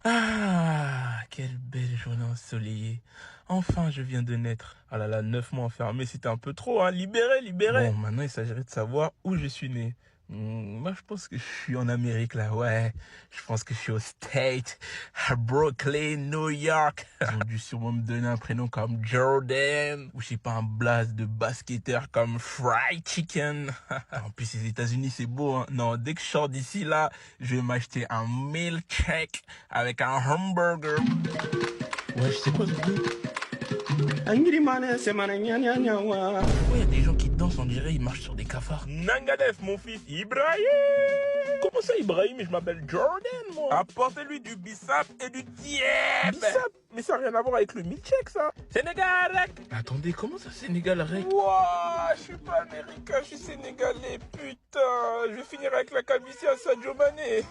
Ah, quelle belle journée ensoleillée. Enfin, je viens de naître. Ah là là, 9 mois enfermé, c'était un peu trop, hein. Libéré, libéré. Bon, maintenant, il s'agirait de savoir où je suis né. Moi, je pense que je suis en Amérique, là, ouais. Je pense que je suis au State, à Brooklyn, New York. Ils ont dû sûrement me donner un prénom comme Jordan, ou je sais pas, un blast de basketteur comme Fried Chicken. En plus, les États-Unis, c'est beau, hein. Non, dès que je sors d'ici, là, je vais m'acheter un milkshake avec un hamburger. Ouais, je sais quoi ce bruit? Pourquoi il y a des gens qui dansent, on dirait ils marchent sur des cafards? Nangadef, mon fils, Ibrahim! Comment ça, Ibrahim? Je m'appelle Jordan, moi. Apportez-lui du bissap et du diep. Bissap? Mais ça n'a rien à voir avec le milkshake, ça. Sénégal! Attendez, comment ça, Sénégal, rec? Ouah, je suis pas américain, je suis sénégalais, putain. Je vais finir avec la calvitie à Sadio Mané.